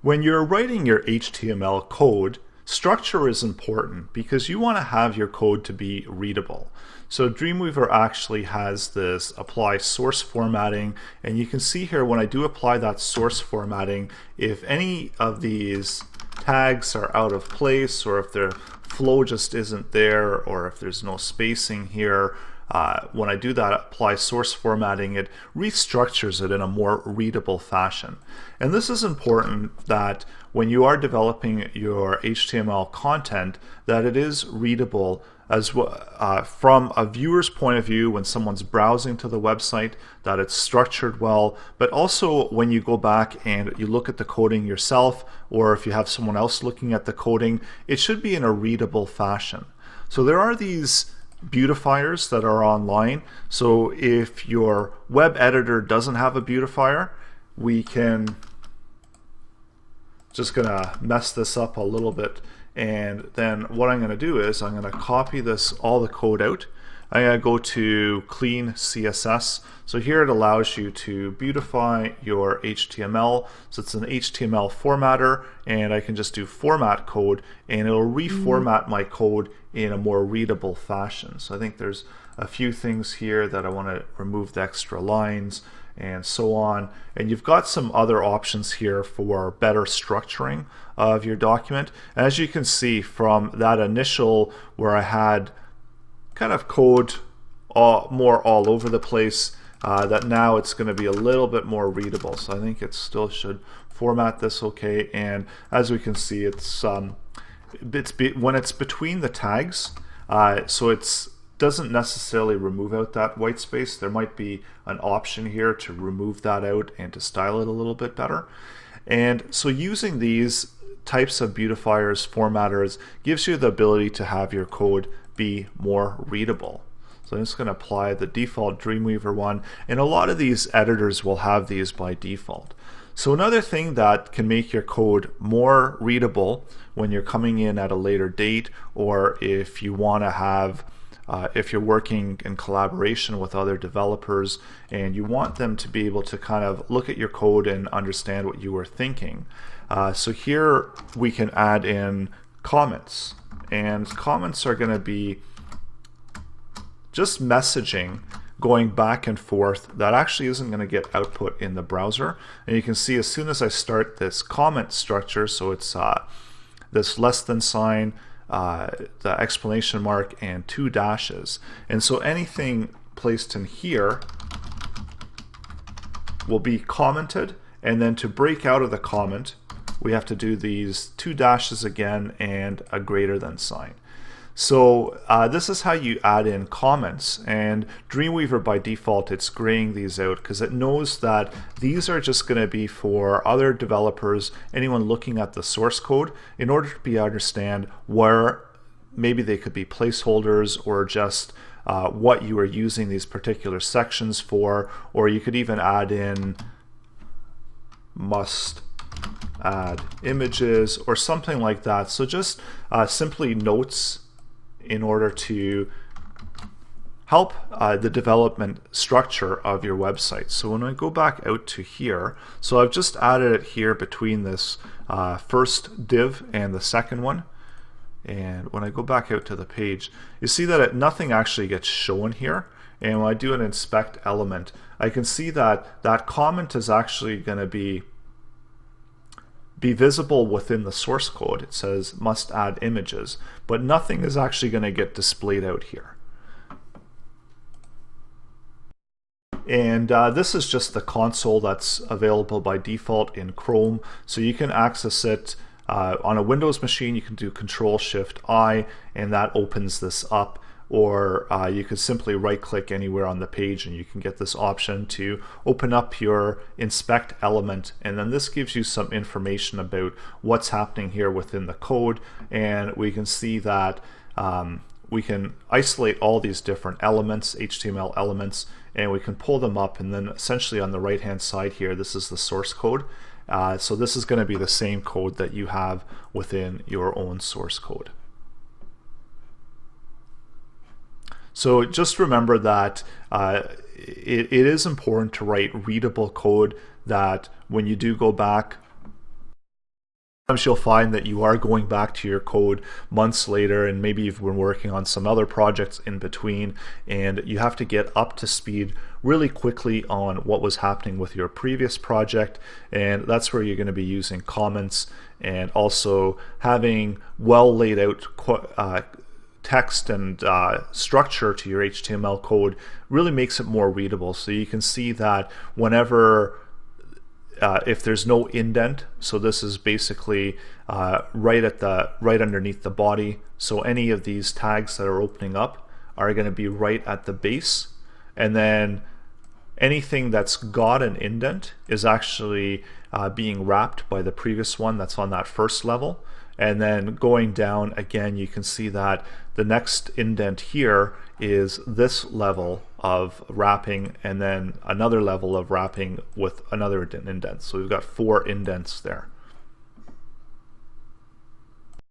When you're writing your HTML code, structure is important because you want to have your code to be readable. So Dreamweaver actually has this apply source formatting, and you can see here when I do apply that source formatting, if any of these tags are out of place, or if the flow just isn't there, or if there's no spacing here, when I do that apply source formatting, it restructures it in a more readable fashion. And this is important that when you are developing your HTML content, that it is readable as from a viewer's point of view when someone's browsing to the website, that it's structured well, but also when you go back and you look at the coding yourself, or if you have someone else looking at the coding, it should be in a readable fashion. So there are these beautifiers that are online. So if your web editor doesn't have a beautifier, we can just gonna mess this up a little bit, and then what I'm gonna do is I'm gonna copy all the code out. I'm gonna go to clean CSS. So here it allows you to beautify your HTML. So it's an HTML formatter, and I can just do format code, and it'll reformat my code in a more readable fashion. So I think there's a few things here that I want to remove the extra lines and so on. And you've got some other options here for better structuring of your document. As you can see from that initial where I had kind of code more all over the place, that now it's going to be a little bit more readable. So I think it still should format this okay. And as we can see, when it's between the tags, so it's doesn't necessarily remove out that white space. There might be an option here to remove that out and to style it a little bit better. And so using these types of beautifiers, formatters, gives you the ability to have your code be more readable. So I'm just going to apply the default Dreamweaver one, and a lot of these editors will have these by default. So another thing that can make your code more readable when you're coming in at a later date, or if you want to have if you're working in collaboration with other developers and you want them to be able to kind of look at your code and understand what you were thinking. So here we can add in comments, and comments are going to be just messaging going back and forth that actually isn't going to get output in the browser. And you can see as soon as I start this comment structure, so it's this less than sign, the exclamation mark, and 2 dashes. And so anything placed in here will be commented, and then to break out of the comment, we have to do these 2 dashes again and a greater than sign. So this is how you add in comments, and Dreamweaver by default it's graying these out because it knows that these are just going to be for other developers, anyone looking at the source code, in order to be understand where maybe they could be placeholders or just what you are using these particular sections for, or you could even add in must add images or something like that. So just simply notes in order to help the development structure of your website. So when I go back out to here, so I've just added it here between this first div and the second one. And when I go back out to the page, you see that nothing actually gets shown here. And when I do an inspect element, I can see that that comment is actually going to be visible within the source code. It says must add images, but nothing is actually going to get displayed out here. And this is just the console that's available by default in Chrome, so you can access it on a Windows machine. You can do Control-Shift-I, and that opens this up. Or you could simply right click anywhere on the page and you can get this option to open up your inspect element, and then this gives you some information about what's happening here within the code. And we can see that we can isolate all these different elements, HTML elements, and we can pull them up, and then essentially on the right hand side here, this is the source code. So this is going to be the same code that you have within your own source code. So just remember that it is important to write readable code that when you do go back Sometimes you'll find that you are going back to your code months later, and maybe you've been working on some other projects in between, and you have to get up to speed really quickly on what was happening with your previous project. And that's where you're going to be using comments, and also having well laid out text and structure to your HTML code really makes it more readable. So you can see that whenever if there's no indent, so this is basically right underneath the body, so any of these tags that are opening up are going to be right at the base, and then anything that's got an indent is actually being wrapped by the previous one that's on that first level. And then going down again, you can see that the next indent here is this level of wrapping, and then another level of wrapping with another indent. So we've got 4 indents there.